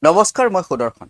নমস্কাৰ, মই সুদৰ্শন।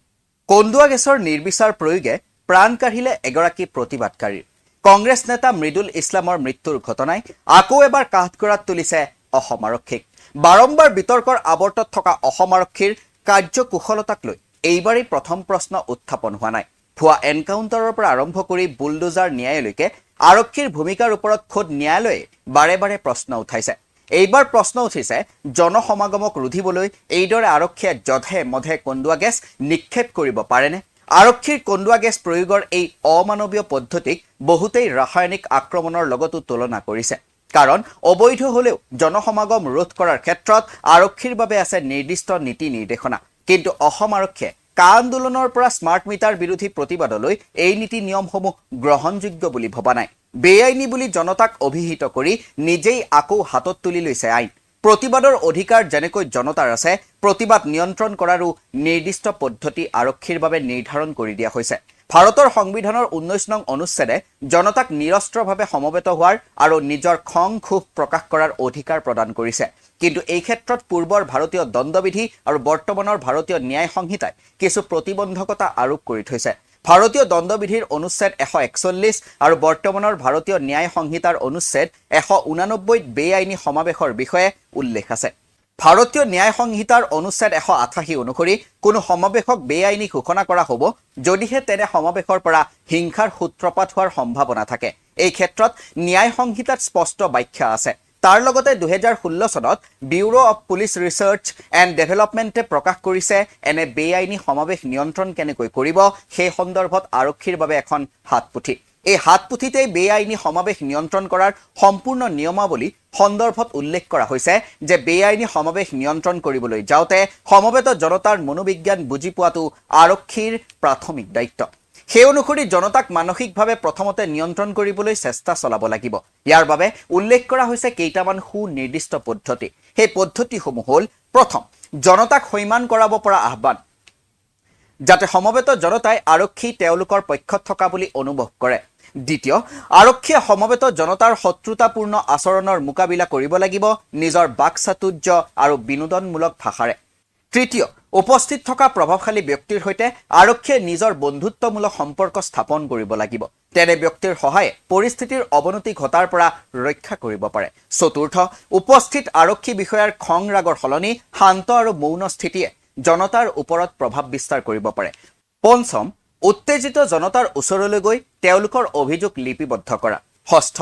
কন্দুৱা গেছৰ নিৰ্বিচাৰ প্ৰয়োগে প্ৰাণ কাঢ়িলে এগৰাকী প্ৰতিবাদকাৰীৰ। কংগ্ৰেছ নেতা মৃদুল ইছলামৰ মৃত্যুৰ ঘটনাই আকৌ এবাৰ কাঠগড়াত তুলিছে অসম আৰক্ষীক। বাৰম্বাৰ বিতৰ্কৰ আৱৰ্তত থকা অসম আৰক্ষীৰ কাৰ্যকুশলতাক লৈ এইবাৰেই প্ৰথম প্ৰশ্ন উত্থাপন হোৱা নাই। ভুৱা এনকাউণ্টাৰৰ পৰা আৰম্ভ কৰি বুলডোজাৰ ন্যায়লৈকে আৰক্ষীৰ ভূমিকাৰ ওপৰত খোদ ন্যায়ালয়ে বাৰে বাৰে প্ৰশ্ন উঠাইছে। এইবাৰ প্ৰশ্ন উঠিছে, জনসমাগমক ৰুধিবলৈ এইদৰে আৰক্ষীয়ে যধে মধে কন্দুৱা গেছ নিক্ষেপ কৰিব পাৰেনে? আৰক্ষীৰ কন্দুৱা গেছ প্ৰয়োগৰ এই অমানৱীয় পদ্ধতিক বহুতেই ৰাসায়নিক আক্ৰমণৰ লগতো তুলনা কৰিছে। কাৰণ অবৈধ হলেও জনসমাগম ৰোধ কৰাৰ ক্ষেত্ৰত আৰক্ষীৰ বাবে আছে নিৰ্দিষ্ট নীতি নিৰ্দেশনা। কিন্তু অসম আৰক্ষীয়ে কা আন্দোলনৰ পৰা স্মাৰ্ট মিটাৰ বিৰোধী প্ৰতিবাদলৈ এই নীতি নিয়মসমূহ গ্ৰহণযোগ্য বুলি ভবা নাই। বেআইনী বুলি জনতাক অভিহিত কৰি নিজেই আকৌ হাতত তুলি লৈছে আইন। প্ৰতিবাদৰ অধিকাৰ যেনেকৈ জনতাৰ আছে, প্ৰতিবাদ নিয়ন্ত্ৰণ কৰাৰো নিৰ্দিষ্ট পদ্ধতি আৰক্ষীৰ বাবে নিৰ্ধাৰণ কৰি দিয়া হৈছে। ভাৰতৰ সংবিধানৰ 19 নং অনুচ্ছেদে জনতাক নিৰস্ত্ৰভাৱে সমবেত হোৱাৰ আৰু নিজৰ খং ক্ষোভ প্ৰকাশ কৰাৰ অধিকাৰ প্ৰদান কৰিছে। কিন্তু এই ক্ষেত্ৰত পূৰ্বৰ ভাৰতীয় দণ্ডবিধি আৰু বৰ্তমানৰ ভাৰতীয় ন্যায় সংহিতাই কিছু প্ৰতিবন্ধকতা আৰোপ কৰি থৈছে। ভাৰতীয় দণ্ডবিধিৰ অনুচ্ছেদ 141 আৰু বৰ্তমানৰ ভাৰতীয় ন্যায় সংহিতাৰ অনুচ্ছেদ 189 বেআইনী সমাৱেশৰ বিষয়ে উল্লেখ আছে। ভাৰতীয় ন্যায় সংহিতাৰ অনুচ্ছেদ 188 অনুসৰি কোনো সমাৱেশক বেআইনী ঘোষণা কৰা হ'ব যদিহে তেনে সমাৱেশৰ পৰা হিংসাৰ সূত্ৰপাত হোৱাৰ সম্ভাৱনা থাকে। এই ক্ষেত্ৰত ন্যায় সংহিতাত স্পষ্ট ব্যাখ্যা আছে। তাৰ লগতে 2016 চনত bureau of police research and ডেভেলপমেণ্টে প্ৰকাশ কৰিছে এনে বেআইনী সমাৱেশ নিয়ন্ত্ৰণ কেনেকৈ কৰিব সেই সন্দৰ্ভত আৰক্ষীৰ বাবে এখন হাতপুথি। এই হাতপুথিতেই বেআইনী সমাৱেশ নিয়ন্ত্ৰণ কৰাৰ সম্পূৰ্ণ নিয়মাৱলী সন্দৰ্ভত উল্লেখ কৰা হৈছে যে বেআইনী সমাৱেশ নিয়ন্ত্ৰণ কৰিবলৈ যাওঁতে সমবেত জনতাৰ মনোবিজ্ঞান বুজি পোৱাটো আৰক্ষীৰ প্ৰাথমিক দায়িত্ব। সেই অনুসৰি জনতাক মানসিকভাৱে প্ৰথমতে নিয়ন্ত্ৰণ কৰিবলৈ চেষ্টা চলাব লাগিব। ইয়াৰ বাবে উল্লেখ কৰা হৈছে কেইটামান সুনিৰ্দিষ্ট পদ্ধতি। সেই পদ্ধতিসমূহ হ'ল: প্ৰথম, জনতাক সৈমান কৰাব পৰা আহ্বান, যাতে সমবেত জনতাই আৰক্ষী তেওঁলোকৰ পক্ষত থকা বুলি অনুভৱ কৰে। দ্বিতীয়, আৰক্ষীয়ে সমবেত জনতাৰ শত্ৰুতাপূৰ্ণ আচৰণৰ মোকাবিলা কৰিব লাগিব নিজৰ বাকচাতুৰ্য আৰু বিনোদনমূলক ভাষাৰে। তৃতীয়, উপস্থিত থকা প্ৰভাৱশালী ব্যক্তিৰ সৈতে আৰক্ষীয়ে নিজৰ বন্ধুত্বমূলক সম্পৰ্ক স্থাপন কৰিব লাগিব। তেনে ব্যক্তিৰ সহায়ে পৰিস্থিতিৰ অৱনতি ঘটাৰ পৰা ৰক্ষা কৰিব পাৰে। চতুৰ্থ, উপস্থিত আৰক্ষী বিষয়াৰ খং ৰাগৰ সলনি শান্ত আৰু মৌন স্থিতিয়ে জনতাৰ ওপৰত প্ৰভাৱ বিস্তাৰ কৰিব পাৰে। পঞ্চম, উত্তেজিত জনতাৰ ওচৰলৈ গৈ তেওঁলোকৰ অভিযোগ লিপিবদ্ধ কৰা। ষষ্ঠ,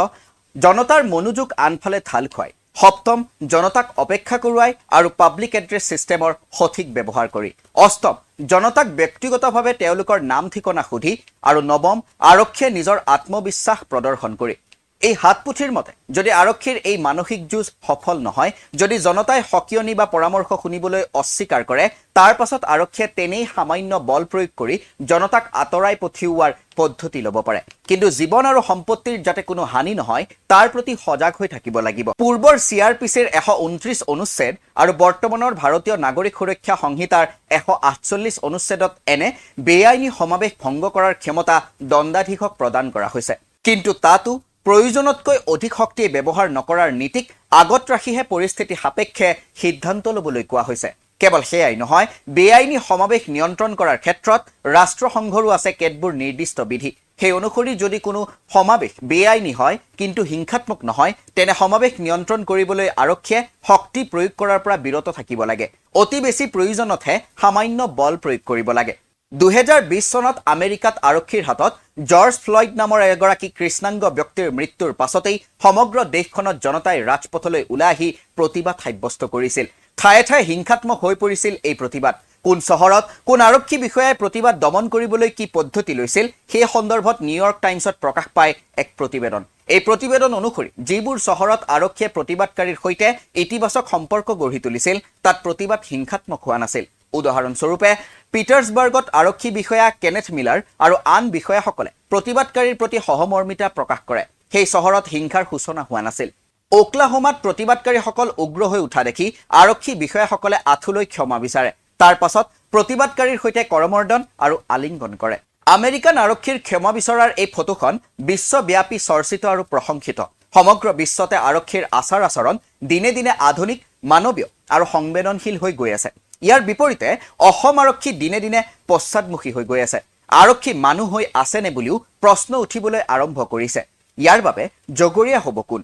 জনতাৰ মনোযোগ আনফালে ঢাল খুৱাই। সপ্তম, জনতাক অপেক্ষা কৰোৱাই আৰু পাব্লিক এড্ৰেছ ছিষ্টেমৰ সঠিক ব্যৱহাৰ কৰি। অষ্টম, জনতাক ব্যক্তিগতভাৱে তেওঁলোকৰ নাম ঠিকনা সুধি। আৰু নৱম, আৰক্ষীয়ে নিজৰ আত্মবিশ্বাস প্ৰদৰ্শন কৰি। এই হাতপুথিৰ মতে যদি আৰক্ষীৰ এই মানসিক যুঁজ সফল নহয়, যদি জনতাই সকিয়নি বা পৰামৰ্শ শুনিবলৈ অস্বীকাৰ কৰে, তাৰ পাছত আৰক্ষীয়ে তেনেই সামান্য বল প্ৰয়োগ কৰি জনতাক আঁতৰাই পঠিওৱাৰ পদ্ধতি ল'ব পাৰে। কিন্তু জীৱন আৰু সম্পত্তিৰ যাতে কোনো হানি নহয় তাৰ প্ৰতি সজাগ হৈ থাকিব লাগিব। পূৰ্বৰ CRPCৰ 129 অনুচ্ছেদ আৰু বৰ্তমানৰ ভাৰতীয় নাগৰিক সুৰক্ষা সংহিতাৰ 148 অনুচ্ছেদত এনে বেআইনী সমাৱেশ ভংগ কৰাৰ ক্ষমতা দণ্ডাধীশক প্ৰদান কৰা হৈছে। কিন্তু তাতো প্ৰয়োজনতকৈ অধিক শক্তি ব্যৱহাৰ নকৰাৰ নীতিক আগত ৰাখিহে পৰিস্থিতি সাপেক্ষে সিদ্ধান্ত ল'বলৈ কোৱা হৈছে। কেৱল সেয়াই নহয়, বেআইনী সমাৱেশ নিয়ন্ত্ৰণ কৰাৰ ক্ষেত্ৰত ৰাষ্ট্ৰসংঘৰো আছে কেতবোৰ নিৰ্দিষ্ট বিধি। সেই অনুসৰি যদি কোনো সমাৱেশ বেআইনী হয় কিন্তু হিংসাত্মক নহয়, তেনে সমাৱেশ নিয়ন্ত্ৰণ কৰিবলৈ আৰক্ষীয়ে শক্তি প্ৰয়োগ কৰাৰ পৰা বিৰত থাকিব লাগে। অতি বেছি প্ৰয়োজনতহে সামান্য বল প্ৰয়োগ কৰিব লাগে। 2020 চনত আমেৰিকাত আৰক্ষীৰ হাতত জৰ্জ ফ্লয়ড নামৰ এগৰাকী কৃষ্ণাংগ ব্যক্তিৰ মৃত্যুৰ পাছতেই সমগ্ৰ দেশখনত জনতাই ৰাজপথলৈ ওলাই আহি প্ৰতিবাদ সাব্যস্ত কৰিছিল। ঠায়ে ঠায়ে হিংসাত্মক হৈ পৰিছিল এই প্ৰতিবাদ। কোন চহৰত কোন আৰক্ষী বিষয়াই প্ৰতিবাদ দমন কৰিবলৈ কি পদ্ধতি লৈছিল সেই সন্দৰ্ভত নিউয়ৰ্ক টাইমছত প্ৰকাশ পায় এক প্ৰতিবেদন। এই প্ৰতিবেদন অনুসৰি যিবোৰ চহৰত আৰক্ষীয়ে প্ৰতিবাদকাৰীৰ সৈতে ইতিবাচক সম্পৰ্ক গঢ়ি তুলিছিল, তাত প্ৰতিবাদ হিংসাত্মক হোৱা নাছিল। উদাহৰণস্বৰূপে পিটাৰ্ছবাৰ্গত আৰক্ষী বিষয়া কেনেথ মিলাৰ আৰু আন বিষয়াসকলে প্ৰতিবাদকাৰীৰ প্ৰতি সহমৰ্মিতা প্ৰকাশ কৰে। সেই চহৰত হিংসাৰ সূচনা হোৱা নাছিল। ওকলাহোমাত প্ৰতিবাদকাৰীসকল উগ্ৰ হৈ উঠা দেখি আৰক্ষী বিষয়াসকলে আঁঠুলৈ ক্ষমা বিচাৰে। তাৰ পাছত প্ৰতিবাদকাৰীৰ সৈতে কৰমৰ্দন আৰু আলিংগন কৰে। আমেৰিকান আৰক্ষীৰ ক্ষমা বিচৰাৰ এই ফটোখন বিশ্বব্যাপী চৰ্চিত আৰু প্ৰশংসিত। সমগ্ৰ বিশ্বতে আৰক্ষীৰ আচাৰ আচৰণ দিনে দিনে আধুনিক, মানৱীয় আৰু সংবেদনশীল হৈ গৈ আছে। ইয়াৰ বিপৰীতে অসম আৰক্ষী দিনে দিনে পশ্চাদমুখী হৈ গৈ আছে। আৰক্ষী মানুহ হৈ আছেনে বুলিও প্ৰশ্ন উঠিবলৈ আৰম্ভ কৰিছে। ইয়াৰ বাবে জগৰীয়া হ'ব কোন?